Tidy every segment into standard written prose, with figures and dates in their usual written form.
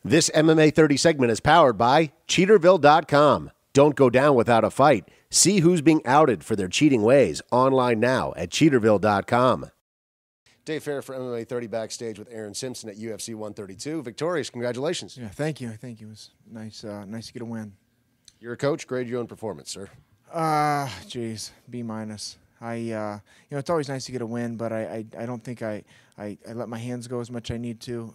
This MMA 30 segment is powered by Cheaterville.com. Don't go down without a fight. See who's being outed for their cheating ways online now at Cheaterville.com. Dave Farra for MMA 30 backstage with Aaron Simpson at UFC 132. Victorious, congratulations. Yeah, thank you. It was nice, nice to get a win. You're a coach. Grade your own performance, sir. Geez, B-. It's always nice to get a win, but I don't think I let my hands go as much as I need to.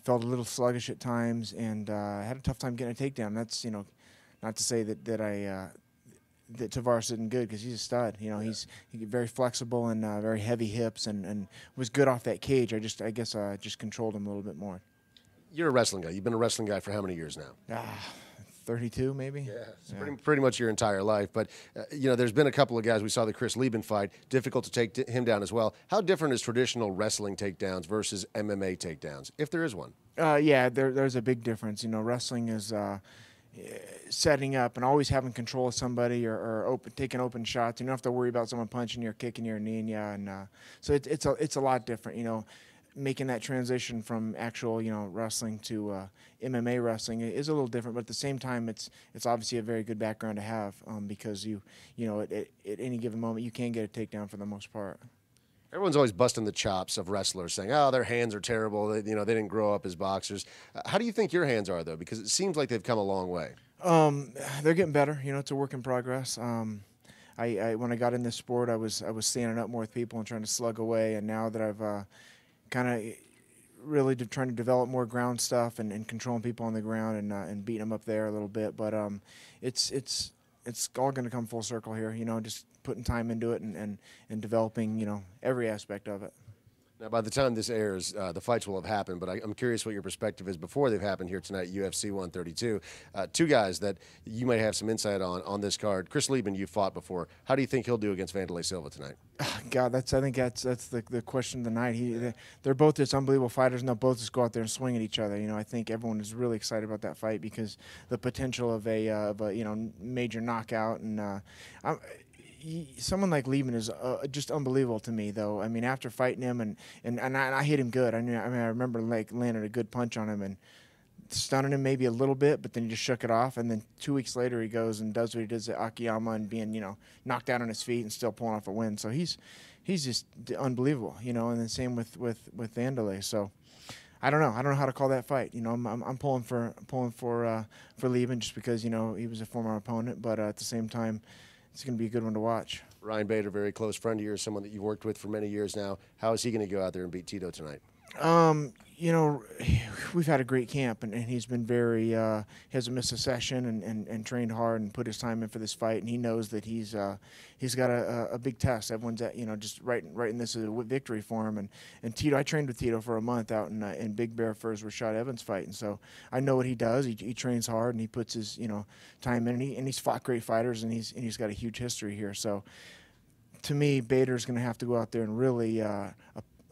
Felt a little sluggish at times, and I had a tough time getting a takedown. That's, not to say that Tavares isn't good, because he's a stud. He's very flexible and very heavy hips, and was good off that cage. I guess I just controlled him a little bit more. You're a wrestling guy. You've been a wrestling guy for how many years now? 32 maybe. Yeah, pretty much your entire life. But there's been a couple of guys. We saw the Chris Leben fight. Difficult to take him down as well. How different is traditional wrestling takedowns versus MMA takedowns, if there is one? There's a big difference. Wrestling is setting up and always having control of somebody, or taking open shots. You don't have to worry about someone punching you or kicking you or kneeing you, and so it's a lot different. Making that transition from actual wrestling to MMA wrestling is a little different, but at the same time it's obviously a very good background to have, because at any given moment you can get a takedown for the most part. Everyone's always busting the chops of wrestlers, saying, "Oh, their hands are terrible. They didn't grow up as boxers." How do you think your hands are, though? Because it seems like they've come a long way. They're getting better. It's a work in progress. When I got in this sport, I was standing up more with people and trying to slug away, and now that I've kind of really trying to develop more ground stuff and controlling people on the ground and beating them up there a little bit, but it's all going to come full circle here. Just putting time into it and developing every aspect of it. Now, by the time this airs, the fights will have happened, but I'm curious what your perspective is before they've happened here tonight, UFC 132. Two guys that you may have some insight on this card. Chris Leben, you fought before. How do you think he'll do against Wanderlei Silva tonight? God, I think that's the question of the night. They're both just unbelievable fighters, and they'll both just go out there and swing at each other. I think everyone is really excited about that fight because the potential of a major knockout, and someone like Leben is just unbelievable to me, though. I mean, after fighting him, and I hit him good. I remember landing a good punch on him and stunning him maybe a little bit, but then he just shook it off. And then 2 weeks later, he goes and does what he does at Akiyama and being knocked out on his feet and still pulling off a win. So he's just unbelievable, And then same with Wanderlei. So I don't know how to call that fight. I'm pulling for Leben just because he was a former opponent, but at the same time, it's going to be a good one to watch. Ryan Bader, very close friend of yours, someone that you've worked with for many years now. How is he going to go out there and beat Tito tonight? We've had a great camp, and he's been very hasn't missed a session and trained hard and put his time in for this fight. And he knows that he's got a big test. Everyone's just writing this as a victory for him. And Tito, I trained with Tito for a month out in Big Bear for his Rashad Evans fight, and so I know what he does. He trains hard and he puts his time in, and he's fought great fighters, and he's got a huge history here. So to me, Bader's going to have to go out there and really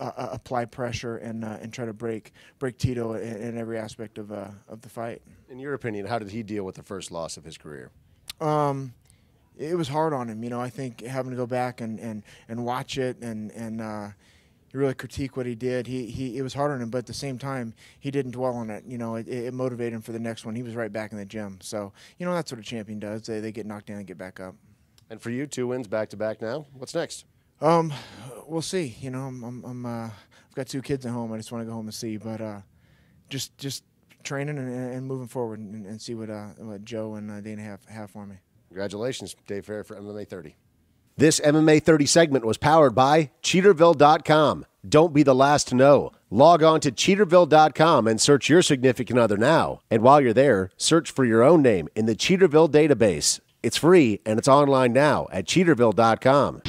apply pressure and try to break Tito in every aspect of the fight. In your opinion, how did he deal with the first loss of his career? It was hard on him. I think having to go back and watch it and really critique what he did. It was hard on him, but at the same time, he didn't dwell on it. It motivated him for the next one. He was right back in the gym. So that's what a champion does. They get knocked down and get back up. And for you, 2 wins back to back now. What's next? We'll see. I've got 2 kids at home. I just want to go home and see, but just training and moving forward and see what Joe and Dana have for me. Congratulations, Dave Farra for MMA 30. This MMA 30 segment was powered by Cheaterville.com. Don't be the last to know. Log on to Cheaterville.com and search your significant other now. And while you're there, search for your own name in the Cheaterville database. It's free and it's online now at Cheaterville.com.